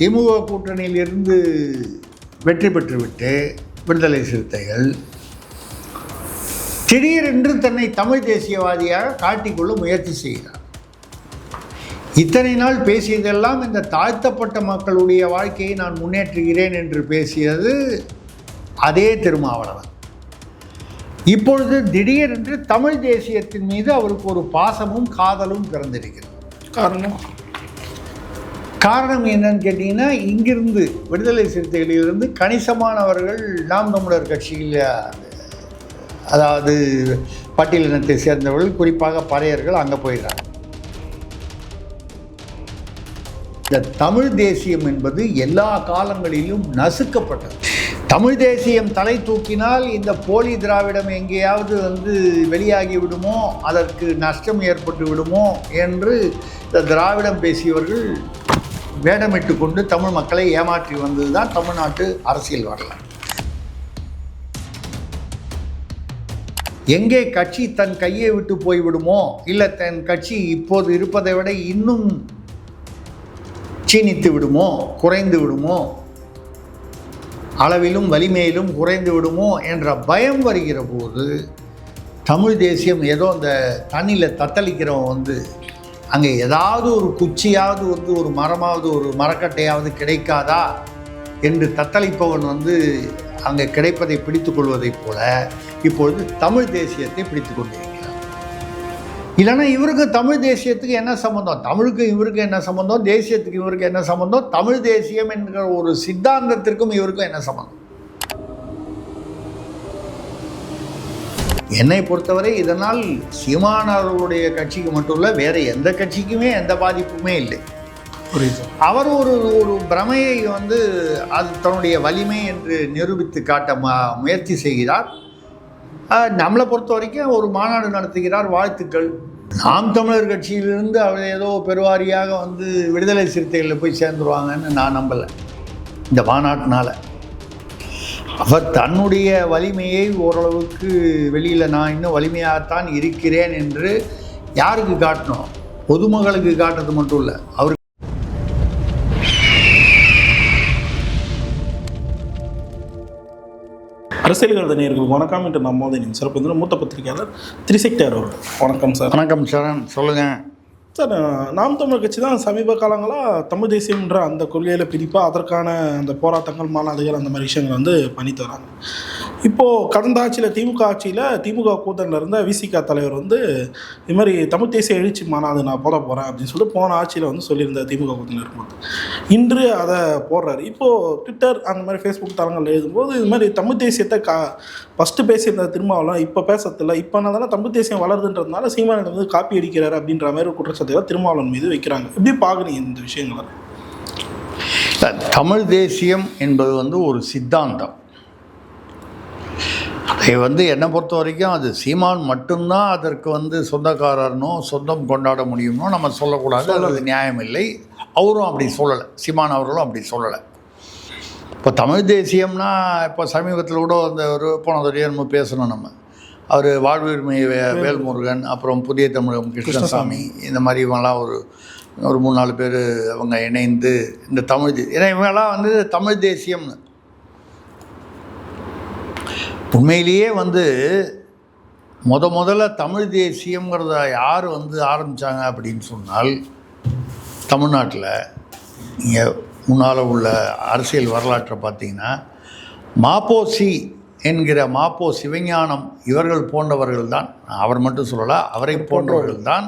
திமுக கூட்டணியிலிருந்து வெற்றி பெற்றுவிட்டு விடுதலை சிறுத்தைகள் திடீரென்று தன்னை தமிழ் தேசியவாதியாக காட்டிக்கொள்ள முயற்சி செய்கிறார். இத்தனை நாள் பேசியதெல்லாம் இந்த தாழ்த்தப்பட்ட மக்களுடைய வாழ்க்கையை நான் முன்னேற்றுகிறேன் என்று பேசியது அதே திருமாவளவன். இப்பொழுது திடீரென்று தமிழ் தேசியத்தின் மீது அவருக்கு ஒரு பாசமும் காதலும் பிறந்திருக்கிறது. காரணம் என்னன்னு கேட்டிங்கன்னா, இங்கிருந்து விடுதலை சிறுத்தைகளிலிருந்து கணிசமானவர்கள் நாம் தமிழர் கட்சியில், அதாவது பட்டியலினத்தை சேர்ந்தவர்கள், குறிப்பாக பறையர்கள் அங்கே போயிடுறாங்க. இந்த தமிழ் தேசியம் என்பது எல்லா காலங்களிலும் நசுக்கப்பட்டது. தமிழ் தேசியம் தலை தூக்கினால் இந்த போலி திராவிடம் எங்கேயாவது வெளியாகி விடுமோ, அதற்கு நஷ்டம் ஏற்பட்டு விடுமோ என்று இந்த திராவிடம் பேசியவர்கள் வேடமிட்டு கொண்டு தமிழ் மக்களை ஏமாற்றி வந்தது தான் தமிழ்நாட்டு அரசியல் வரலாறு. எங்கே கட்சி தன் கையை விட்டு போய்விடுமோ, இல்லை தன் கட்சி இப்போது இருப்பதை விட இன்னும் சீனித்து விடுமோ, குறைந்து விடுமோ, அளவிலும் வலிமையிலும் குறைந்து விடுமோ என்ற பயம் வருகிற போது தமிழ் தேசியம் ஏதோ அந்த தண்ணியில் தத்தளிக்கிறவன் அங்கே ஏதாவது ஒரு குச்சியாவது ஒரு மரமாவது ஒரு மரக்கட்டையாவது கிடைக்காதா என்று தத்தளிப்பவன் அங்கே கிடைப்பதை பிடித்து கொள்வதைப் போல இப்பொழுது தமிழ் தேசியத்தை பிடித்து கொண்டிருக்கிறார். இல்லைன்னா இவருக்கு தமிழ் தேசியத்துக்கு என்ன சம்பந்தம், தமிழுக்கு இவருக்கு என்ன சம்பந்தம், தேசியத்துக்கு இவருக்கு என்ன சம்பந்தம், தமிழ் தேசியம் என்கிற ஒரு சித்தாந்தத்திற்கும் இவருக்கும் என்ன சம்பந்தம்? என்னை பொறுத்தவரை இதனால் சீமானவர்களுடைய கட்சிக்கு மட்டும் இல்லை, வேறு எந்த கட்சிக்குமே எந்த பாதிப்புமே இல்லை. அவர் ஒரு பிரமையை அது தன்னுடைய வலிமை என்று நிரூபித்து காட்ட முயற்சி செய்கிறார். நம்மளை பொறுத்த வரைக்கும் ஒரு மாநாடு நடத்துகிறார், வாழ்த்துக்கள். நாம் தமிழர் கட்சியிலிருந்து அவர் ஏதோ பெருவாரியாக விடுதலை சிறுத்தைகளில் போய் சேர்ந்துருவாங்கன்னு நான் நம்பலை. இந்த மாநாட்டினால் அவர் தன்னுடைய வலிமையை ஓரளவுக்கு வெளியில் நான் இன்னும் வலிமையாகத்தான் இருக்கிறேன் என்று யாருக்கு காட்டணும்? பொதுமக்களுக்கு காட்டுறது மட்டும் இல்லை, அவர் அரசியல் நேயர்களுக்கு வணக்கம். என்று நம்மோதனின் சிறப்பு மூத்த பத்திரிகையாளர் திரிசக்தியார் அவர்கள். வணக்கம் சார். வணக்கம் சரண், சொல்லுங்கள் சார். நாம் தமிழர் கட்சி தான் சமீப காலங்களாக தமிழ் தேசியம்ன்ற அந்த கொள்கையில் பிரிப்பாக அதற்கான அந்த போராட்டங்கள், மாநாடுகள், அந்த மாதிரி விஷயங்கள் பண்ணிட்டு வராங்க. இப்போது கடந்த ஆட்சியில் திமுக ஆட்சியில் திமுக கூட்டணியில் இருந்த விசிக தலைவர் இது மாதிரி தமிழ் தேசிய எழுச்சி மாநாடு நான் போட போகிறேன் அப்படின்னு சொல்லிட்டு போன ஆட்சியில் சொல்லியிருந்த திமுக கூட்டணியில் இருக்கும்போது இன்று அதை போடுறாரு. இப்போது ட்விட்டர் அந்த மாதிரி ஃபேஸ்புக் தளங்கள் எழுதும்போது இது மாதிரி தமிழ் தேசியத்தை ஃபஸ்ட்டு பேசியிருந்த திருமாவளவன் இப்போ பேசுறதில்ல, இப்போ என்ன தானே தமிழ் தேசியம் வளருதுன்றதுனால சீமானிடம் காப்பி அடிக்கிறாரு அப்படின்ற மாதிரி குற்றச்சாட்டுகளை திருமாவளவன் மீது வைக்கிறாங்க. எப்படி பார்க்குறீங்க இந்த விஷயங்களை? தமிழ் தேசியம் என்பது ஒரு சித்தாந்தம். அதை என்னை பொறுத்த வரைக்கும் அது சீமான் மட்டும்தான் அதற்கு சொந்தக்காரர்னோ சொந்தம் கொண்டாட முடியும்னோ நம்ம சொல்லக்கூடாது. அது நியாயம் இல்லை. அவரும் அப்படி சொல்லலை, சீமான் அவர்களும் அப்படி சொல்லலை. இப்போ தமிழ் தேசியம்னா இப்போ சமீபத்தில் கூட போனதுடைய நம்ம பேசணும். அவர் வாழ்வுரிமை வேல்முருகன், அப்புறம் புதிய தமிழகம் கிருஷ்ணசாமி, இந்த மாதிரி இவங்கெல்லாம் ஒரு 3-4 பேர் அவங்க இணைந்து இந்த தமிழ் ஏன்னா இவங்கெல்லாம் தமிழ் தேசியம்னு உண்மையிலேயே முதல்ல தமிழ் தேசியங்கிறத யார் ஆரம்பித்தாங்க அப்படின்னு சொன்னால், தமிழ்நாட்டில் இங்கே முன்னால் உள்ள அரசியல் வரலாற்றை பார்த்திங்கன்னா மாப்போசி என்கிற மாப்போ சிவஞானம் இவர்கள் போன்றவர்கள் தான், அவர் மட்டும் சொல்லலை, அவரை போன்றவர்கள் தான்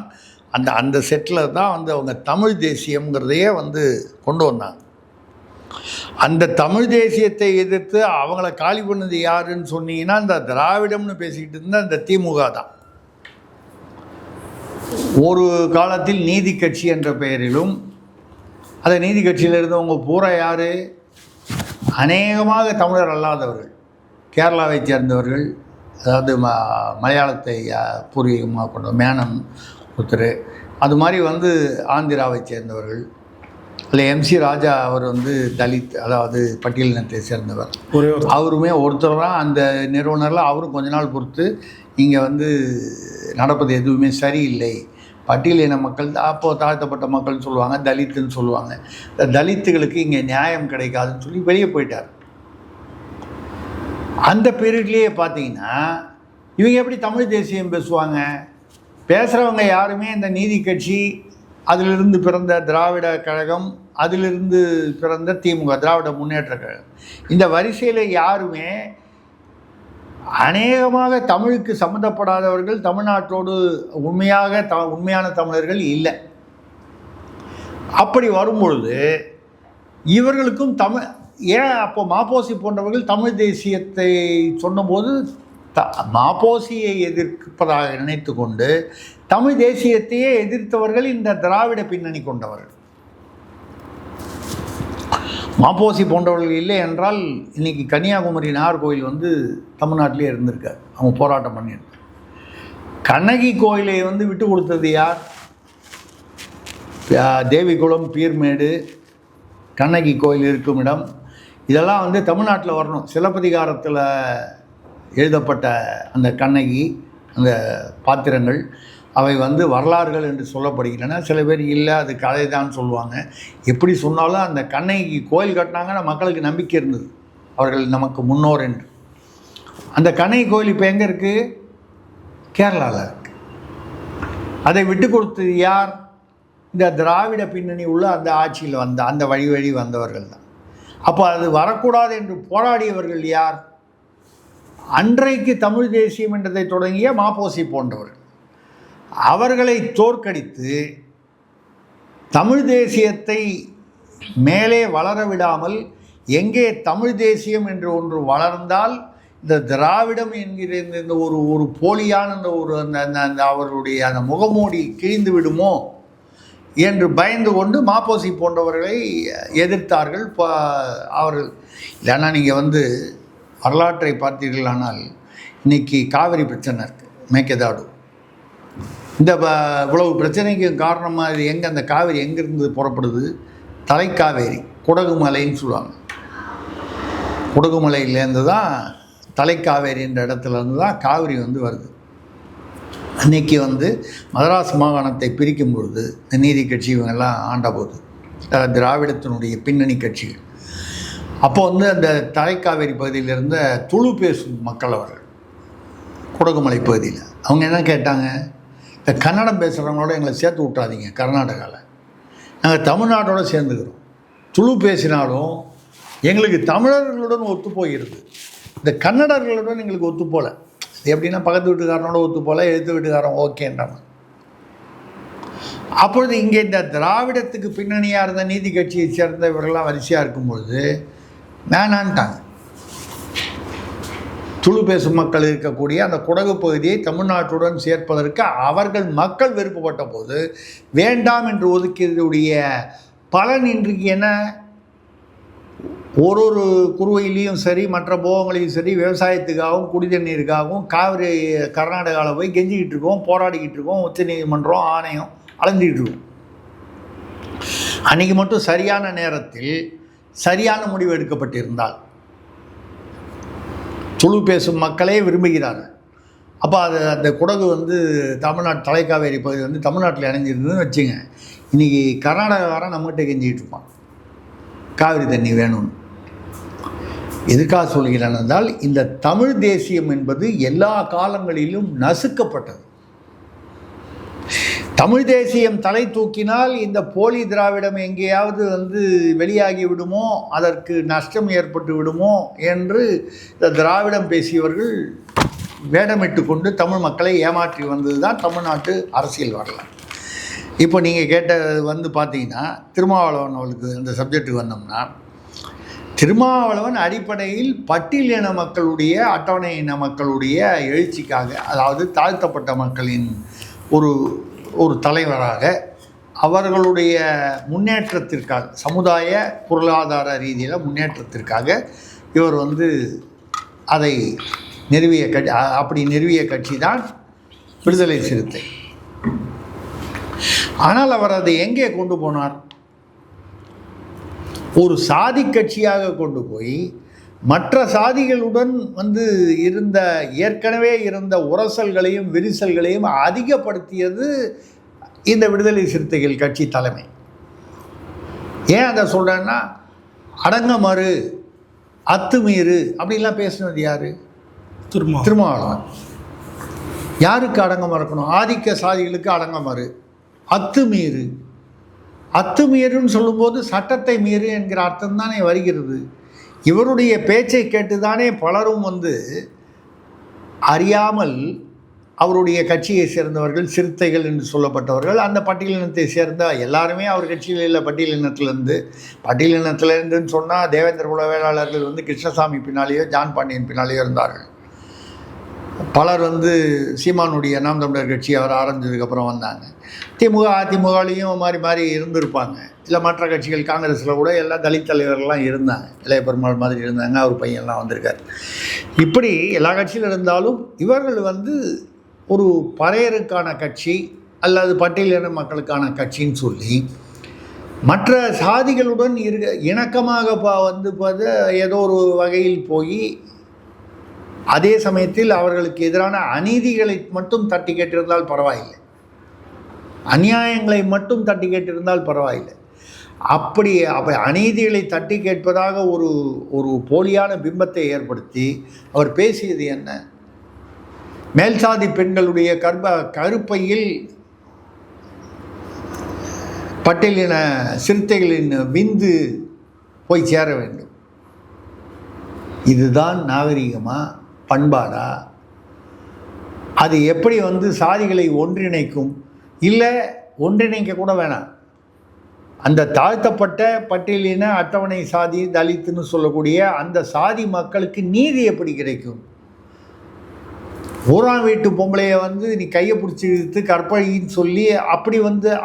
அந்த செட்டில் தான் அவங்க தமிழ் தேசியங்கிறதையே கொண்டு வந்தாங்க. அந்த தமிழ் தேசியத்தை எதிர்த்து அவங்கள காலி பண்ணது யாருன்னு சொன்னீங்கன்னா இந்த திராவிடம்னு பேசிக்கிட்டு இருந்தால் இந்த திமுக தான். ஒரு காலத்தில் நீதி கட்சி என்ற பெயரிலும் அந்த நீதி கட்சியில் இருந்தவங்க பூரா யார்? அநேகமாக தமிழர் அல்லாதவர்கள், கேரளாவை சேர்ந்தவர்கள், அதாவது மலையாளத்தை பூர்வீகமாக கொண்ட மேனன் ஒருத்தர், அது மாதிரி ஆந்திராவை சேர்ந்தவர்கள். இல்லை எம்சி ராஜா அவர் தலித், அதாவது பட்டியலினத்தை சேர்ந்தவர். அவருமே ஒருத்தர் தான் அந்த நிறுவனரில். அவரும் கொஞ்ச நாள் பொறுத்து இங்கே நடப்பது எதுவுமே சரியில்லை பட்டியலின மக்கள் அப்போது தாழ்த்தப்பட்ட மக்கள்னு சொல்லுவாங்க, தலித்துன்னு சொல்லுவாங்க. இந்த தலித்துகளுக்கு இங்கே நியாயம் கிடைக்காதுன்னு சொல்லி வெளியே போயிட்டார். அந்த பீரியட்லேயே பார்த்தீங்கன்னா இவங்க எப்படி தமிழ் தேசியம் பேசுவாங்க? பேசுகிறவங்க யாருமே இந்த நீதி கட்சி, அதிலிருந்து பிறந்த திராவிட கழகம், அதிலிருந்து பிறந்த திமுக, திராவிட முன்னேற்ற கழகம், இந்த வரிசையில் யாருமே அநேகமாக தமிழுக்கு சம்மந்தப்படாதவர்கள் தமிழ்நாட்டோடு உண்மையான தமிழர்கள் இல்லை. அப்படி வரும்பொழுது இவர்களுக்கும் ஏன் அப்போ மாப்போசி போன்றவர்கள் தமிழ் தேசியத்தை சொன்னபோது மாப்போசியை எதிர்ப்பதாக நினைத்து கொண்டு தமிழ் தேசியத்தையே எதிர்த்தவர்கள் இந்த திராவிட பின்னணி கொண்டவர்கள். மாப்போசி போன்றவர்கள் இல்லை என்றால் இன்றைக்கி கன்னியாகுமரி நாகர்கோவில் வந்து தமிழ்நாட்டிலே இருந்திருக்கார். அவங்க போராட்டம் பண்ணியிருக்கார். கண்ணகி கோயிலை வந்து விட்டு கொடுத்தது யார்? தேவிகுளம், பீர்மேடு, கண்ணகி கோயில் இருக்கும் இடம், இதெல்லாம் வந்து தமிழ்நாட்டில் வரணும். சிலப்பதிகாரத்தில் எழுதப்பட்ட அந்த கண்ணகி, அந்த பாத்திரங்கள், அவை வந்து வரலாறுகள் என்று சொல்லப்படுகின்றன. சில பேர் இல்லை, அது கதை தான் சொல்லுவாங்க. எப்படி சொன்னாலும் அந்த கண்ணகி கோயில் கட்டினாங்கன்னா மக்களுக்கு நம்பிக்கை இருந்தது, அவர்கள் நமக்கு முன்னோர் என்று. அந்த கண்ணகி கோயில் இப்போ எங்கே இருக்குது? கேரளாவில் இருக்குது. அதை விட்டு கொடுத்தது யார்? இந்த திராவிட பின்னணி உள்ள அந்த ஆட்சியில் வந்த அந்த வழி வந்தவர்கள் தான். அப்போ அது வரக்கூடாது என்று போராடியவர்கள் யார்? அன்றைக்கு தமிழ் தேசியம் என்றதை தொடங்கிய மாப்போசி போன்றவர்கள். அவர்களை தோற்கடித்து தமிழ் தேசியத்தை மேலே வளர விடாமல், எங்கே தமிழ் தேசியம் என்று ஒன்று வளர்ந்தால் இந்த திராவிடம் என்கிற இந்த ஒரு போலியான அந்த அவர்களுடைய அந்த முகமூடி கிழிந்து விடுமோ என்று பயந்து கொண்டு மாப்போசி போன்றவர்களை எதிர்த்தார்கள். அவர்கள் இல்லைன்னா நீங்கள் வந்து வரலாற்றை பார்த்தீர்களானால் இன்றைக்கி காவிரி பிரச்சனை இருக்குது, மேகதாடு. இந்த இவ்வளவு பிரச்சனைக்கு காரணமாக இது எங்கே? அந்த காவிரி எங்கேருந்து புறப்படுது? தலைக்காவேரி, குடகுமலைன்னு சொல்லுவாங்க. குடகுமலையிலேருந்து தான் தலைக்காவேரின்ற இடத்துலேருந்து தான் காவிரி வந்து வருது. அன்றைக்கி வந்து மதராஸ் மாகாணத்தை பிரிக்கும் பொழுது இந்த நீதி கட்சி இவங்கெல்லாம் ஆண்டபோது, திராவிடத்தினுடைய பின்னணி கட்சிகள், அப்போ வந்து அந்த தலைக்காவேரி பகுதியில் இருந்த துளு பேசும் மக்கள் அவர்கள் குடகுமலை பகுதியில் அவங்க என்ன கேட்டாங்க? இந்த கன்னடம் பேசுகிறவங்களோட எங்களை சேர்த்து விட்றாதீங்க, கர்நாடகாவில் நாங்கள் தமிழ்நாட்டோடு சேர்ந்துக்கிறோம். துளு பேசினாலும் எங்களுக்கு தமிழர்களுடன் ஒத்து போகிறது, இந்த கன்னடர்களுடன் எங்களுக்கு ஒத்து போகல. இது எப்படின்னா பக்கத்து வீட்டுக்காரனோட ஒத்து போகல, எழுத்து வீட்டுக்காரன் ஓகேன்றாங்க. அப்பொழுது இங்கே இந்த திராவிடத்துக்கு பின்னணியாக இருந்த நீதி கட்சியை சேர்ந்த இவர்கள்லாம் வரிசையாக இருக்கும்பொழுது வேணான்ட்டாங்க. துளு பேசும் மக்கள் இருக்கக்கூடிய அந்த குடகு பகுதியை தமிழ்நாட்டுடன் சேர்ப்பதற்கு அவர்கள் மக்கள் விருப்பப்பட்ட போது வேண்டாம் என்று ஒதுக்கியதுடைய பலன் இன்றைக்கு என்ன? ஒரு குறுவையிலையும் சரி, மற்ற போகங்களையும் சரி, விவசாயத்துக்காகவும் குடிதண்ணீருக்காகவும் காவிரி கர்நாடகாவில் போய் கெஞ்சிக்கிட்டு இருக்கோம், போராடிக்கிட்டு இருக்கோம். உச்ச நீதிமன்றம் ஆணையம் அலைஞ்சிக்கிட்டு இருக்கோம். அன்றைக்கி மட்டும் சரியான நேரத்தில் சரியான முடிவு எடுக்கப்பட்டிருந்தால் துளு பேசும் மக்களே விரும்புகிறார்கள். அப்போ அந்த குடகு வந்து தமிழ்நாட்டு தலைக்காவேரி பகுதி வந்து தமிழ்நாட்டில் இணைஞ்சிருந்ததுன்னு வச்சுங்க, இன்றைக்கி கர்நாடகாரன் நம்மகிட்ட கெஞ்சிக்கிட்டு இருப்பான் காவிரி தண்ணி வேணும்னு. எதுக்காக சொல்கிறேன் என்றால், இந்த தமிழ் தேசியம் என்பது எல்லா காலங்களிலும் நசுக்கப்பட்டது. தமிழ் தேசியம் தலை தூக்கினால் இந்த போலி திராவிடம் எங்கேயாவது வந்து வெளியாகி விடுமோ, அதற்கு நஷ்டம் ஏற்பட்டு விடுமோ என்று இந்த திராவிடம் பேசியவர்கள் வேடமிட்டு கொண்டு தமிழ் மக்களை ஏமாற்றி வந்தது தான் தமிழ்நாட்டு அரசியல் வரலாறு. இப்போ நீங்கள் கேட்டது வந்து பார்த்தீங்கன்னா, திருமாவளவன் அவளுக்கு அந்த சப்ஜெக்டுக்கு வந்தோம்னா, திருமாவளவன் அடிப்படையில் பட்டியலின மக்களுடைய, அட்டவணை இன மக்களுடைய எழுச்சிக்காக, அதாவது தாழ்த்தப்பட்ட மக்களின் ஒரு தலைவராக, அவர்களுடைய முன்னேற்றத்திற்காக, சமுதாய பொருளாதார ரீதியில் முன்னேற்றத்திற்காக இவர் வந்து அதை நிறுவிய கட்சி. அப்படி நிறுவிய கட்சி தான் விடுதலை சிறுத்தை. ஆனால் அவர் அதை எங்கே கொண்டு போனார்? ஒரு சாதி கட்சியாக கொண்டு போய் மற்ற சாதிகளுடன் வந்து ஏற்கனவே இருந்த உரசல்களையும் விரிசல்களையும் அதிகப்படுத்தியது இந்த விடுதலை சிறுத்தைகள் கட்சி தலைமை. ஏன் அதை சொல்கிறேன்னா, அடங்க மறு, அத்துமீறு அப்படின்லாம் பேசுனது யார்? திருமாவளவன். யாருக்கு அடங்க மறுக்கணும்? ஆதிக்க சாதிகளுக்கு அடங்க மறு. அத்துமீறு, அத்துமீறுன்னு சொல்லும்போது சட்டத்தை மீறு என்கிற அர்த்தம் தானே வருகிறது. இவருடைய பேச்சை கேட்டுதானே பலரும் அறியாமல் அவருடைய கட்சியை சேர்ந்தவர்கள், சிறுத்தைகள் என்று சொல்லப்பட்டவர்கள், அந்த பட்டியலினத்தை சேர்ந்த எல்லாருமே அவர் கட்சியில் இல்லை. பட்டியலினத்திலேருந்துன்னு சொன்னால் தேவேந்திர குல வேளாளர்கள் கிருஷ்ணசாமி பின்னாலேயோ ஜான் பாண்டியன் பின்னாலேயோ இருந்தார்கள். பலர் சீமானுடைய நாம் தமிழர் கட்சி அவர் ஆரம்பிச்சதுக்கப்புறம் வந்தாங்க. திமுக அதிமுகலையும் மாறி மாறி இருந்திருப்பாங்க. இல்லை மற்ற கட்சிகள் காங்கிரஸில் கூட எல்லாம் தலித் தலைவர்கள்லாம் இருந்தாங்க. இளைய பெருமாள் மாதிரி இருந்தாங்க. அவர் பையன்லாம் வந்திருக்கார். இப்படி எல்லா கட்சியில் இருந்தாலும் இவர்கள் ஒரு பறையருக்கான கட்சி அல்லது பட்டியலின மக்களுக்கான கட்சின்னு சொல்லி மற்ற சாதிகளுடன் இணக்கமாக ஏதோ ஒரு வகையில் போய் அதே சமயத்தில் அவர்களுக்கு எதிரான அநீதிகளை மட்டும் தட்டி கேட்டிருந்தால் பரவாயில்லை, அநியாயங்களை மட்டும் தட்டி கேட்டிருந்தால் பரவாயில்லை. அப்படி அநீதிகளை தட்டி கேட்பதாக ஒரு போலியான பிம்பத்தை ஏற்படுத்தி அவர் பேசியது என்ன? மேல்சாதி பெண்களுடைய கருப்பையில் பட்டியலின சிறுத்தைகளின் விந்து போய் சேர வேண்டும். இதுதான் நாகரிகமா, பண்பாடா? அது எப்படி சாதிகளை ஒன்றிணைக்கும்? இல்லை ஒன்றிணைக்க கூட வேணாம். அந்த தாழ்த்தப்பட்ட பட்டியலின அட்டவணை சாதி, தலித்துன்னு சொல்லக்கூடிய அந்த சாதி மக்களுக்கு நீதி எப்படி கிடைக்கும்? ஊரான் வீட்டு பொம்பளையை நீ கையை பிடிச்சி இழுத்து கற்பழின்னு சொல்லி அப்படி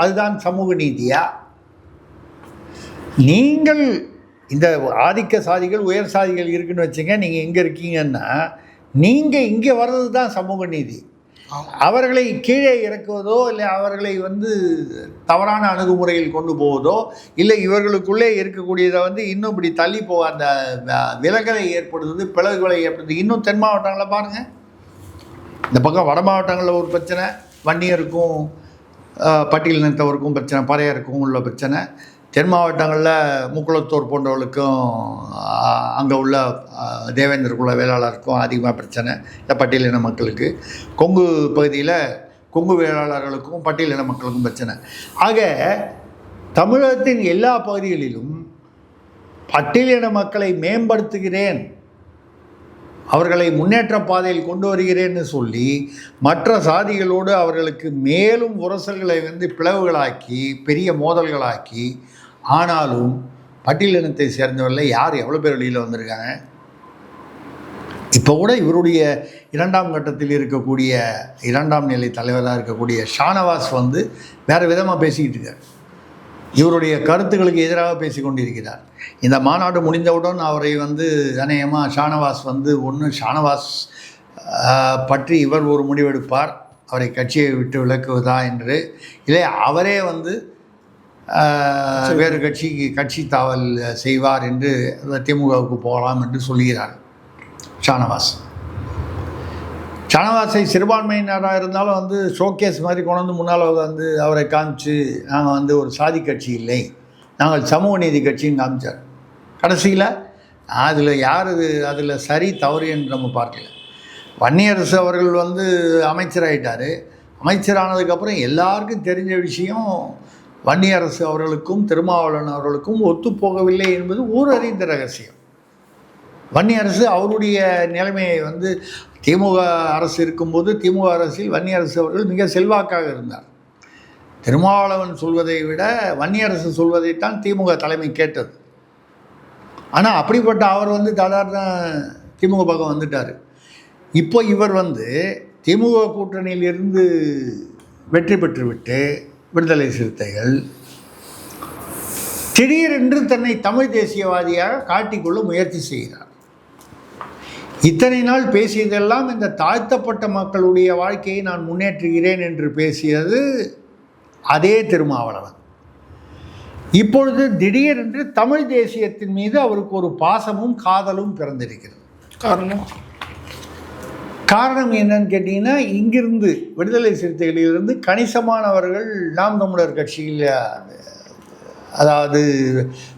அதுதான் சமூக நீதியா? நீங்கள் இந்த ஆதிக்க சாதிகள், உயர் சாதிகள் இருக்குன்னு வச்சுங்க, நீங்கள் எங்கே இருக்கீங்கன்னா நீங்கள் இங்கே வர்றது தான் சமூக நீதி. அவர்களை கீழே இறக்குவதோ இல்லை அவர்களை தவறான அணுகுமுறையில் கொண்டு போவதோ இல்லை இவர்களுக்குள்ளே இருக்கக்கூடியதை இன்னும் இப்படி தள்ளி போக அந்த விலகலை ஏற்படுத்துது, பிளவுகளை ஏற்படுத்துது. இன்னும் தென் மாவட்டங்களில் பாருங்கள், இந்த பக்கம் வட மாவட்டங்களில் ஒரு பிரச்சனை, வன்னியருக்கும் பட்டியலினத்தவருக்கும் பிரச்சனை, பறையருக்கும் உள்ள பிரச்சனை. தென் மாவட்டங்களில் முக்குளத்தூர் போன்றவர்களுக்கும் அங்கே உள்ள தேவேந்திர குல வேளாளருக்கும் அதிகமாக பிரச்சனை, இந்த பட்டியலின மக்களுக்கு. கொங்கு பகுதியில் கொங்கு வேளாளர்களுக்கும் பட்டியலின மக்களுக்கும் பிரச்சனை. ஆக தமிழகத்தின் எல்லா பகுதிகளிலும் பட்டியலின மக்களை மேம்படுத்துகிறேன், அவர்களை முன்னேற்ற பாதையில் கொண்டு வருகிறேன்னு சொல்லி மற்ற சாதிகளோடு அவர்களுக்கு மேலும் உரசல்களை பிளவுகளாக்கி பெரிய மோதல்களாக்கி, ஆனாலும் பட்டியலினத்தை சேர்ந்தவர்கள் யார் எவ்வளோ பேர் வெளியில் வந்திருக்காங்க? இப்போ கூட இவருடைய இரண்டாம் கட்டத்தில் இருக்கக்கூடிய இரண்டாம் நிலை தலைவராக இருக்கக்கூடிய ஷானவாஸ் வேறு விதமாக பேசிக்கிட்டு இருக்கார். இவருடைய கருத்துக்களுக்கு எதிராக பேசி கொண்டிருக்கிறார். இந்த மாநாடு முடிந்தவுடன் அவரை அநேகமாக ஷானவாஸ் ஒன்று ஷானவாஸ் பற்றி இவர் ஒரு முடிவெடுப்பார், அவரை கட்சியை விட்டு விலக்குவதா என்று, இல்லை அவரே வேறு கட்சி தாவல் செய்வார் என்று திமுகவுக்கு போகலாம் என்று சொல்கிறார் ஷானவாஸ். ஷானவாஸை சிறுபான்மையினராக இருந்தாலும் ஷோகேஸ் மாதிரி கொண்டு முன்னால் அவரை காமிச்சு நாங்கள் ஒரு சாதி கட்சி இல்லை, நாங்கள் சமூக நீதி கட்சின்னு காமிச்சார். கடைசியில் அதில் சரி தவறு என்று நம்ம பார்க்கல. வன்னியரசு அவர்கள் அமைச்சராகிட்டார். அமைச்சரானதுக்கப்புறம் எல்லாருக்கும் தெரிஞ்ச விஷயம், வன்னியரசு அவர்களுக்கும் திருமாவளவன் அவர்களுக்கும் ஒத்துப்போகவில்லை என்பது ஊரறிந்த ரகசியம். வன்னியரசு அவருடைய நிலைமையை திமுக அரசு இருக்கும்போது திமுக அரசில் வன்னியரசு அவர்கள் மிக செல்வாக்காக இருந்தார். திருமாவளவன் சொல்வதை விட வன்னியரசு சொல்வதைத்தான் திமுக தலைமை கேட்டது. ஆனால் அப்படிப்பட்ட அவர் சாதாரண திமுக பக்கம் வந்துட்டார். இப்போ இவர் திமுக கூட்டணியிலிருந்து வெற்றி பெற்றுவிட்டு விடுதலை சிறுத்தைகள் திடீரென்று தன்னை தமிழ் தேசியவாதியாக காட்டிக்கொள்ள முயற்சி செய்கிறார். இத்தனை நாள் பேசியதெல்லாம் இந்த தாழ்த்தப்பட்ட மக்களுடைய வாழ்க்கையை நான் முன்னேற்றுகிறேன் என்று பேசியது அதே திருமாவளவன். இப்பொழுது திடீரென்று தமிழ் தேசியத்தின் மீது அவருக்கு ஒரு பாசமும் காதலும் பிறந்திருக்கிறது. காரணம் காரணம் என்னன்னு கேட்டிங்கன்னா, இங்கிருந்து விடுதலை சிறுத்தைகளிலிருந்து கணிசமானவர்கள் நாம் தமிழர் கட்சியில், அதாவது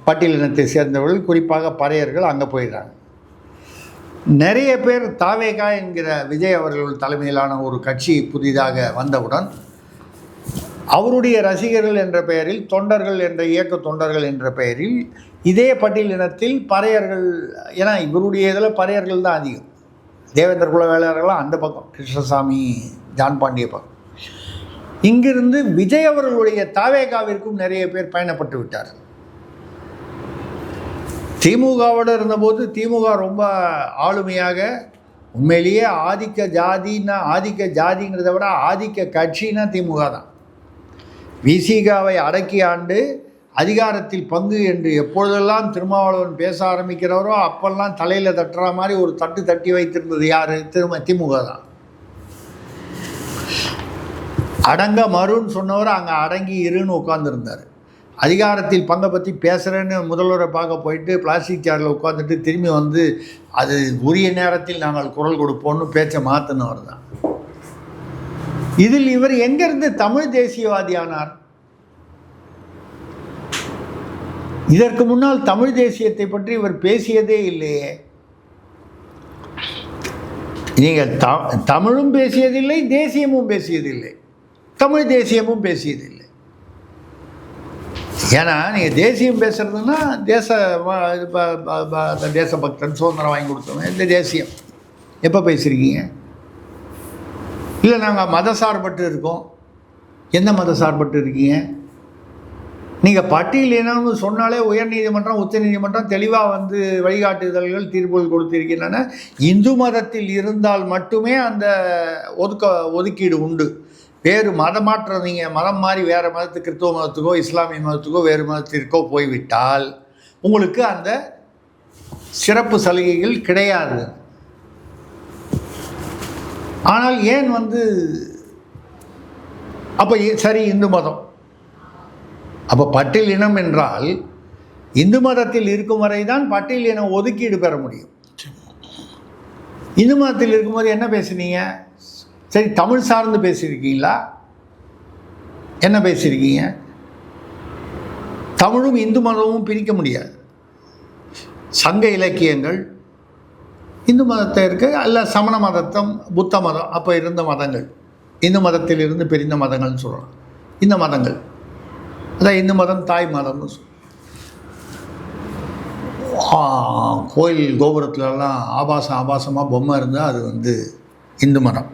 பட்டியலினத்தை சேர்ந்தவர்கள், குறிப்பாக பறையர்கள் அங்கே போயிடுறாங்க. நிறைய பேர் தாவேகா என்கிற விஜய் அவர்கள் தலைமையிலான ஒரு கட்சி புதிதாக வந்தவுடன் அவருடைய ரசிகர்கள் என்ற பெயரில், தொண்டர்கள் என்ற இயக்க தொண்டர்கள் என்ற பெயரில் இதே பட்டியலினத்தில் பறையர்கள், ஏன்னா இவருடைய இதில் பறையர்கள் தான் அதிகம், தேவேந்திர குல வேளாளர்கள்லாம் அந்த பக்கம், கிருஷ்ணசாமி ஜான் பாண்டிய பக்கம். இங்கிருந்து விஜய் அவர்களுடைய தாவேகாவிற்கும் நிறைய பேர் பயணப்பட்டு விட்டார்கள். திமுகவோடு இருந்தபோது திமுக ரொம்ப ஆளுமையாக, உண்மையிலேயே ஆதிக்க ஜாதிங்கிறத விட ஆதிக்க கட்சின்னா திமுக தான். விசிகாவை அடக்கி ஆண்டு அதிகாரத்தில் பங்கு என்று எப்பொழுதெல்லாம் திருமாவளவன் பேச ஆரம்பிக்கிறாரோ அப்பெல்லாம் தலையில் தட்டுற மாதிரி ஒரு தட்டி வைத்திருந்தது யார்? திமுக தான். அடங்க மறுன்னு சொன்னவர் அங்கே அடங்கி இருன்னு உட்காந்துருந்தார். அதிகாரத்தில் பங்கை பற்றி பேசுகிறேன்னு முதல்வரை பார்க்க போயிட்டு பிளாஸ்டிக் சேரில் உட்காந்துட்டு திரும்பி வந்து அது உரிய நேரத்தில் நாங்கள் குரல் கொடுப்போம்னு பேச்சை மாற்றினவர் தான். இதில் இவர் எங்கிருந்து தமிழ் தேசியவாதி ஆனார்? இதற்கு முன்னால் தமிழ் தேசியத்தை பற்றி இவர் பேசியதே இல்லையே. நீங்கள் தமிழும் பேசியதில்லை, தேசியமும் பேசியதில்லை, தமிழ் தேசியமும் பேசியதில்லை. ஏன்னா நீங்கள் தேசியம் பேசுகிறதுன்னா தேசபக்தன், சுதந்திரம் வாங்கி கொடுத்தவங்க, இந்த தேசியம் எப்போ பேசுகிறீங்க? இல்லை நாங்கள் மதசார்பற்று இருக்கோம். எந்த மதசார்பற்று இருக்கீங்க? நீங்கள் பட்டியலினம்னு சொன்னாலே உயர்நீதிமன்றம், உச்சநீதிமன்றம் தெளிவாக வந்து வழிகாட்டுதல்கள், தீர்ப்புகள் கொடுத்திருக்கின்றன. இந்து மதத்தில் இருந்தால் மட்டுமே அந்த ஒதுக்கீடு உண்டு. வேறு மதமாற்றம், நீங்கள் மதம் மாறி வேறு மதத்துக்கு, கிறிஸ்துவ மதத்துக்கோ இஸ்லாமிய மதத்துக்கோ வேறு மதத்திற்கோ போய்விட்டால் உங்களுக்கு அந்த சிறப்பு சலுகைகள் கிடையாது. ஆனால் ஏன் வந்து அப்போ சரி இந்து மதம், அப்போ பட்டியல் இனம் என்றால் இந்து மதத்தில் இருக்கும் வரை தான் பட்டியல் இனம் ஒதுக்கீடு பெற முடியும். இந்து மதத்தில் இருக்கும்போது என்ன பேசுனீங்க? சரி, தமிழ் சார்ந்து பேசியிருக்கீங்களா? என்ன பேசியிருக்கீங்க? தமிழும் இந்து மதமும் பிரிக்க முடியாது. சங்க இலக்கியங்கள் இந்து மதத்தை இருக்குது, அல்ல சமண மதத்தம், புத்த மதம், அப்போ இருந்த மதங்கள், இந்து மதத்தில் இருந்து பிரிந்த மதங்கள்னு சொல்கிறோம். இந்த மதங்கள் அதான் இந்து மதம் தாய் மதம்னு சொல்கிறோம். கோயில் கோபுரத்துலலாம் ஆபாசமாக பொம்மை இருந்தால் அது வந்து இந்து மதம்.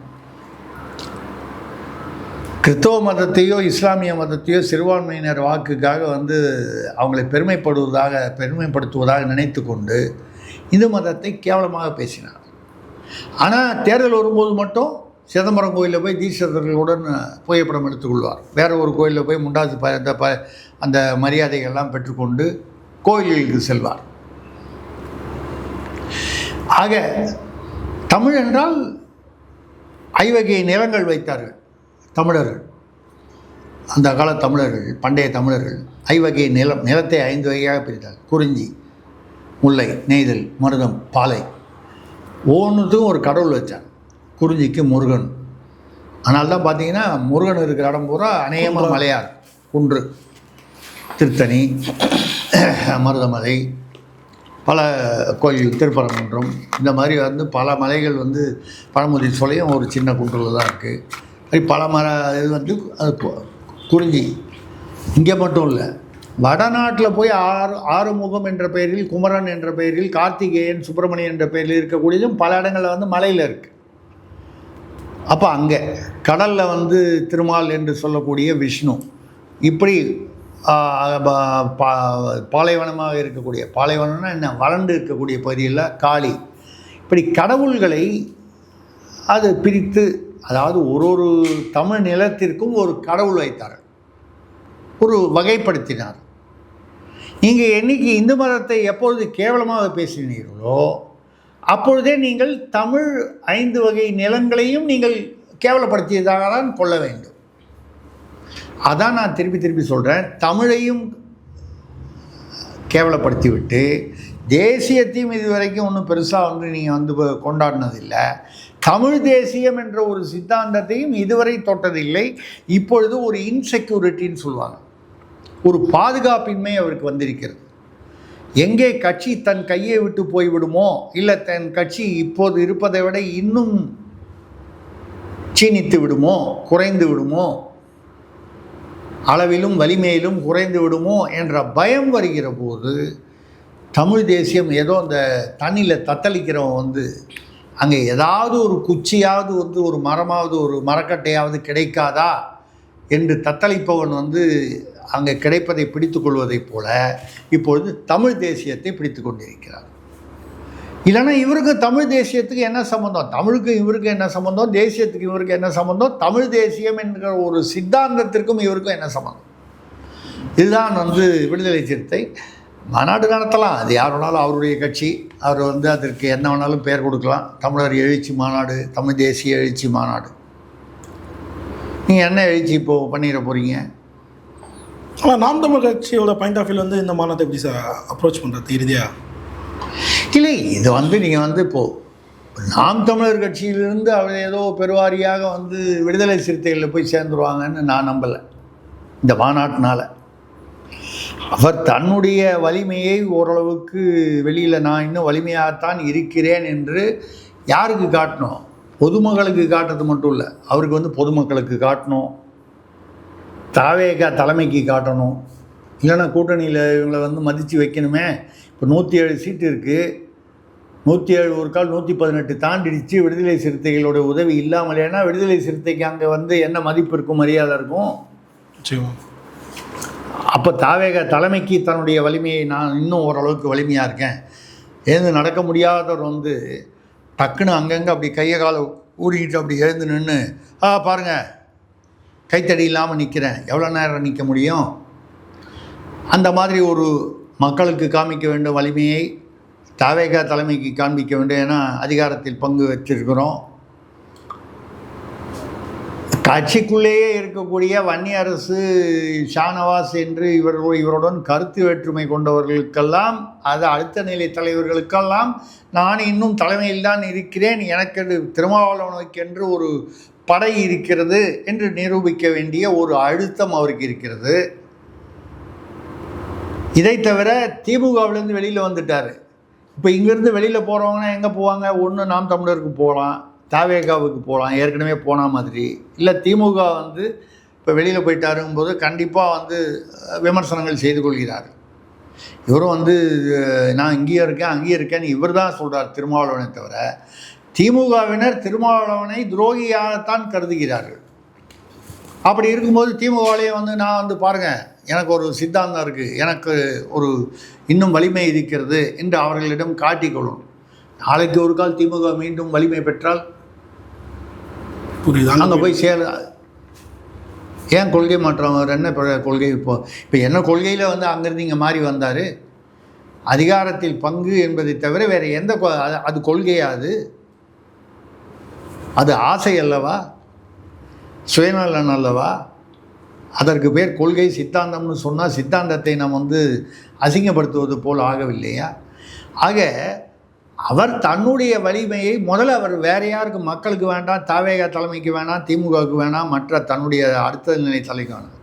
கிறிஸ்தவ மதத்தையோ இஸ்லாமிய மதத்தையோ சிறுபான்மையினர் வாக்குக்காக வந்து அவங்களை பெருமைப்படுத்துவதாக நினைத்து கொண்டு இந்து மதத்தை கேவலமாக பேசினார். ஆனால் தேர்தல் வரும்போது மட்டும் சிதம்பரம் கோயிலில் போய் தீட்சிதர்களுடன் புகைப்படம் எடுத்துக்கொள்வார். வேறு ஒரு கோயிலில் போய் முண்டாசு அந்த மரியாதைகள்லாம் பெற்றுக்கொண்டு கோயில்களுக்கு செல்வார். ஆக தமிழ் என்றால் ஐவகை நிலங்கள் வைத்தார்கள் தமிழர்கள். அந்த கால தமிழர்கள், பண்டைய தமிழர்கள் ஐவகை நிலத்தை 5 வகையாக பிரித்தார். குறிஞ்சி, முல்லை, நெய்தல், மருதம், பாலை. ஒவ்வொன்றுத்துக்கும் ஒரு கடவுள் வச்சார். குறிஞ்சிக்கு முருகன். அதனால தான் பார்த்தீங்கன்னா முருகன் இருக்கிற இடம் பூரா அநேகமாக மலையார், குன்று, திருத்தணி, மருதமலை, பல கோயில், திருப்பரங்குன்றம், இந்த மாதிரி வந்து பல மலைகள் வந்து பழமுதி சோலையும் ஒரு சின்ன குன்றில் தான் இருக்குது. அது பல இது வந்து அது குறிஞ்சி. இங்கே மட்டும் இல்லை, வடநாட்டில் போய் ஆறுமுகம் என்ற பெயரில், குமரன் என்ற பெயரில், கார்த்திகேயன், சுப்பிரமணியன் என்ற பெயரில் இருக்கக்கூடியதும் பல இடங்களில் வந்து மலையில் இருக்குது. அப்போ அங்கே கடலில் வந்து திருமால் என்று சொல்லக்கூடிய விஷ்ணு, இப்படி பாலைவனமாக இருக்கக்கூடிய, பாலைவனம்னா என்ன, வறண்டு இருக்கக்கூடிய பகுதியில் காளி, இப்படி கடவுள்களை அது பிரித்து, அதாவது ஒரு தமிழ் நிலத்திற்கும் ஒரு கடவுள் வைத்தார்கள், ஒரு வகைப்படுத்தினார். நீங்கள் என்னைக்கு இந்து மதத்தை எப்பொழுது கேவலமாக பேசினீர்களோ அப்பொழுதே நீங்கள் தமிழ் 5 வகை நிலங்களையும் நீங்கள் கேவலப்படுத்தியதாக தான் கொள்ள வேண்டும். அதான் நான் திருப்பி சொல்கிறேன். தமிழையும் கேவலப்படுத்திவிட்டு தேசியத்தையும் இது வரைக்கும் ஒன்றும் பெருசாக வந்து நீங்கள் வந்து கொண்டாடினதில்லை. தமிழ் தேசியம் என்ற ஒரு சித்தாந்தத்தையும் இதுவரை தொட்டதில்லை. இப்பொழுது ஒரு இன்செக்யூரிட்டின்னு சொல்லுவாங்க, ஒரு பாதுகாப்பின்மை அவருக்கு வந்திருக்கிறது. எங்கே கட்சி தன் கையை விட்டு போய்விடுமோ, இல்லை தன் கட்சி இப்போது இருப்பதை விட இன்னும் சீனித்து விடுமோ, குறைந்து விடுமோ, அளவிலும் வலிமையிலும் குறைந்து விடுமோ என்ற பயம் வருகிற போது தமிழ் தேசியம் ஏதோ அந்த தண்ணியில் தத்தளிக்கிறவன் வந்து அங்கே ஏதாவது ஒரு குச்சியாவது வந்து ஒரு மரமாவது ஒரு மரக்கட்டையாவது கிடைக்காதா என்று தத்தளிப்பவன் வந்து அங்கே கிடைப்பதை பிடித்து கொள்வதைப் போல இப்பொழுது தமிழ் தேசியத்தை பிடித்து கொண்டிருக்கிறார். இல்லைன்னா இவருக்கு தமிழ் தேசியத்துக்கு என்ன சம்மந்தம், தமிழுக்கு இவருக்கு என்ன சம்மந்தம், தேசியத்துக்கு இவருக்கு என்ன சம்மந்தம், தமிழ் தேசியம் என்கிற ஒரு சித்தாந்தத்திற்கும் இவருக்கும் என்ன சம்மந்தம்? இதுதான் வந்து விடுதலை சிறுத்தை மாநாடு நடத்தலாம், அது யார் வேணாலும் அவருடைய கட்சி, அவர் வந்து அதற்கு என்ன வேணாலும் பெயர் கொடுக்கலாம். தமிழர் எழுச்சி மாநாடு, தமிழ் தேசிய எழுச்சி மாநாடு. நீங்கள் என்ன எழுச்சி இப்போது பண்ணிட போகிறீங்க? ஆனால் நாம் தமிழ் கட்சியோட பாயிண்ட் ஆஃப் வியூ வந்து இந்த மாநாட்டை எப்படி சார் அப்ரோச் பண்ணுறது இறுதியாக? இல்லை, இது வந்து நீங்கள் வந்து இப்போது நாம் தமிழர் கட்சியிலிருந்து அவர் ஏதோ பெருவாரியாக வந்து விடுதலை சிறுத்தைகளில் போய் சேர்ந்துருவாங்கன்னு நான் நம்பலை. இந்த மாநாட்டினால் அவர் தன்னுடைய வலிமையை ஓரளவுக்கு வெளியில் நான் இன்னும் வலிமையாகத்தான் இருக்கிறேன் என்று யாருக்கு காட்டணும்? பொதுமக்களுக்கு காட்டுறது மட்டும் இல்லை, அவருக்கு வந்து பொதுமக்களுக்கு காட்டணும், தாவேகா தலைமைக்கு காட்டணும், இல்லைன்னா கூட்டணியில் இவங்களை வந்து மதித்து வைக்கணுமே. இப்போ 107 சீட்டு இருக்குது, 107 ஒரு கால் 118 தாண்டிடுச்சு. விடுதலை சிறுத்தைகளோட உதவி இல்லாமலேனா விடுதலை சிறுத்தைக்கு அங்கே வந்து என்ன மதிப்பு இருக்கும், மரியாதை இருக்கும்? அப்போ தாவேக தலைமைக்கு தன்னுடைய வலிமையை நான் இன்னும் ஓரளவுக்கு வலிமையாக இருக்கேன், எழுந்து நடக்க முடியாதவர் வந்து டக்குன்னு அங்கங்கே அப்படி கையை காலை ஊடிக்கிட்டு அப்படி எழுந்து நின்று பாருங்கள் கைத்தடி இல்லாமல் நிற்கிறேன், எவ்வளோ நேரம் நிற்க முடியும்? அந்த மாதிரி ஒரு மக்களுக்கு காமிக்க வேண்டும் வலிமையை தாவேக தலைமைக்கு காண்பிக்க வேண்டும். ஏன்னா அதிகாரத்தில் பங்கு வச்சிருக்கிறோம். கட்சிக்குள்ளேயே இருக்கக்கூடிய வன்னி அரசு, ஷானவாஸ் என்று இவருடன் கருத்து வேற்றுமை கொண்டவர்களுக்கெல்லாம், அது அடுத்த நிலை தலைவர்களுக்கெல்லாம் நான் இன்னும் தலைமையில் தான் இருக்கிறேன், எனக்கு திருமாவளவனுக்கென்று ஒரு படை இருக்கிறது என்று நிரூபிக்க வேண்டிய ஒரு அழுத்தம் அவருக்கு இருக்கிறது. இதை தவிர திமுகவிலேருந்து வெளியில் வந்துட்டார். இப்போ இங்கேருந்து வெளியில் போகிறவங்கன்னா எங்கே போவாங்க? ஒன்று நாம் தமிழருக்கு போகலாம், தாவேகாவுக்கு போகலாம், ஏற்கனவே போன மாதிரி. இல்லை திமுக வந்து இப்போ வெளியில் போயிட்டாருங்கும்போது கண்டிப்பாக வந்து விமர்சனங்கள் செய்து கொள்கிறார். இவரும் வந்து நான் இங்கேயே இருக்கேன் அங்கேயே இருக்கேன்னு இவர் தான் சொல்கிறார் திருமாவளவனை தவிர, திமுகவினர் திருமாவளவனை துரோகியாகத்தான் கருதுகிறார்கள். அப்படி இருக்கும்போது திமுகவிலேயே வந்து நான் வந்து பாருங்கள் எனக்கு ஒரு சித்தாந்தம் இருக்குது, எனக்கு ஒரு இன்னும் வலிமை இருக்கிறது என்று அவர்களிடம் காட்டிக்கொள்ளும். நாளைக்கு ஒரு கால் திமுக மீண்டும் வலிமை பெற்றால் அங்கே போய் ஏன் கொள்கை மாற்றம்? அவர் என்ன கொள்கை? இப்போ என்ன கொள்கையில் வந்து அங்கேருந்து இங்கே மாறி வந்தார்? அதிகாரத்தில் பங்கு என்பதை தவிர வேறு எந்த அது கொள்கையாது? அது ஆசை அல்லவா, சுயநலன் அல்லவா? அதற்கு பேர் கொள்கை சித்தாந்தம்னு சொன்னால் சித்தாந்தத்தை நாம் வந்து அசிங்கப்படுத்துவது போல் ஆகவில்லையா? ஆக அவர் தன்னுடைய வலிமையை முதல்ல அவர் வேறு யாருக்கு, மக்களுக்கு வேண்டாம், தாவேகா தலைமைக்கு வேணாம், திமுகவுக்கு வேணாம், மற்ற தன்னுடைய அடுத்த நிலை தலைக்கு வேணாம்,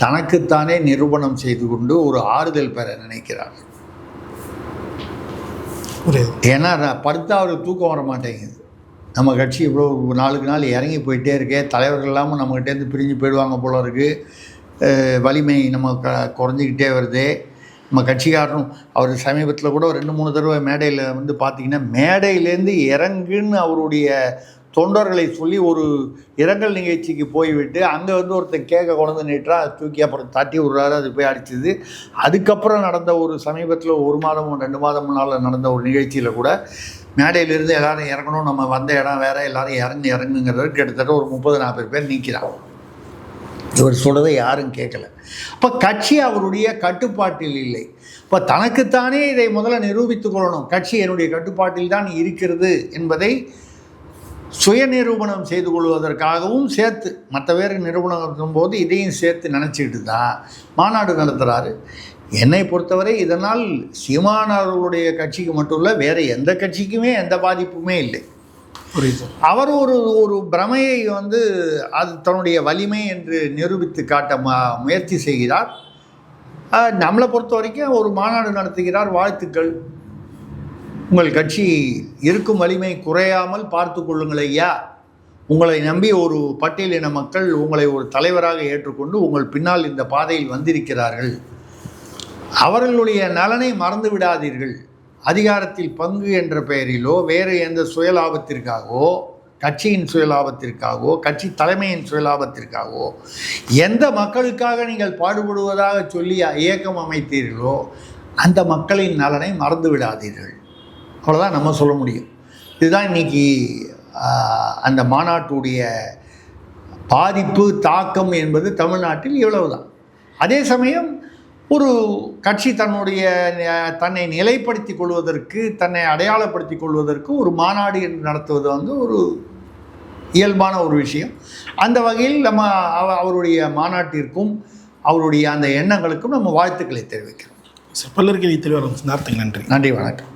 தனக்குத்தானே நிரூபணம் செய்து கொண்டு ஒரு ஆறுதல் பெற நினைக்கிறார். ஏன்னா படுத்தா அவருக்கு தூக்கம் வர மாட்டேங்குது. நம்ம கட்சி இவ்வளோ நாளுக்கு நாள் இறங்கி போயிட்டே இருக்கே, தலைவர்கள் இல்லாமல் நம்மகிட்டேருந்து பிரிஞ்சு போயிடுவாங்க போல இருக்குது, வலிமை நம்ம குறைஞ்சிக்கிட்டே வருது. நம்ம கட்சிக்காரனும் அவர் சமீபத்தில் கூட 2-3 தடவை மேடையில் வந்து பார்த்திங்கன்னா மேடையிலேருந்து இறங்குன்னு அவருடைய தொண்டர்களை சொல்லி ஒரு இரங்கல் நிகழ்ச்சிக்கு போய்விட்டு அங்கே வந்து ஒருத்தர் கேட்க கொண்டு நீட்டா தூக்கி அப்புறம் தட்டி விட்றாரு, அது போய் அடிச்சது. அதுக்கப்புறம் நடந்த ஒரு சமீபத்தில் 1 மாதம் 2 மாதம் முன்னால் நடந்த ஒரு நிகழ்ச்சியில் கூட மேடையிலிருந்து எல்லோரும் இறங்கணும், நம்ம வந்த இடம் வேறு, எல்லோரும் இறங்குங்கிறது கிட்டத்தட்ட ஒரு 30-40 பேர் நீக்கிறாங்க. இவர் சொல்கிறதை யாரும் கேட்கல. அப்போ கட்சி அவருடைய கட்டுப்பாட்டில் இல்லை. இப்போ தனக்குத்தானே இதை முதல்ல நிரூபித்துக் கொள்ளணும், கட்சி என்னுடைய கட்டுப்பாட்டில் தான் இருக்கிறது என்பதை சுய நிரூபணம் செய்து கொள்வதற்காகவும் சேர்த்து மற்ற பேர் நிரூபணம் நடத்தும் போது இதையும் சேர்த்து நினச்சிக்கிட்டு தான் மாநாடு நடத்துகிறாரு. என்னை பொறுத்தவரை இதனால் சீமான் அவர்களுடைய கட்சிக்கு மட்டும் இல்லை, வேறு எந்த கட்சிக்குமே எந்த பாதிப்புமே இல்லை. புரியுது. அவர் ஒரு பிரமையை வந்து அது தன்னுடைய வலிமை என்று நிரூபித்து காட்ட முயற்சி செய்கிறார். நம்மளை பொறுத்த வரைக்கும் ஒரு மாநாடு நடத்துகிறார், வாழ்த்துக்கள், உங்கள் கட்சி இருக்கும் வலிமை குறையாமல் பார்த்து கொள்ளுங்கள் ஐயா, உங்களை நம்பி ஒரு பட்டியலின மக்கள் உங்களை ஒரு தலைவராக ஏற்றுக்கொண்டு உங்கள் பின்னால் இந்த பாதையில் வந்திருக்கிறார்கள், அவர்களுடைய நலனை மறந்து விடாதீர்கள். அதிகாரத்தில் பங்கு என்ற பெயரிலோ வேறு எந்த சுயலாபத்திற்காகவோ, கட்சியின் சுயலாபத்திற்காகவோ, கட்சி தலைமையின் சுயலாபத்திற்காகவோ எந்த மக்களுக்காக நீங்கள் பாடுபடுவதாக சொல்லி இயக்கம் அமைத்தீர்களோ அந்த மக்களின் நலனை மறந்து விடாதீர்கள். அவ்வளோதான் நம்ம சொல்ல முடியும். இதுதான் இன்றைக்கி அந்த மாநாட்டுடைய பாதிப்பு, தாக்கம் என்பது தமிழ்நாட்டில் இவ்வளவுதான். அதே சமயம் ஒரு கட்சி தன்னை நிலைப்படுத்தி கொள்வதற்கு, தன்னை அடையாளப்படுத்தி கொள்வதற்கு ஒரு மாநாடு என்று நடத்துவது வந்து ஒரு இயல்பான ஒரு விஷயம். அந்த வகையில் நம்ம அவருடைய மாநாட்டிற்கும் அவருடைய அந்த எண்ணங்களுக்கும் நம்ம வாழ்த்துக்களை தெரிவிக்கிறோம். பல்லருக்கு தெளிவாக நன்றி. நன்றி, வணக்கம்.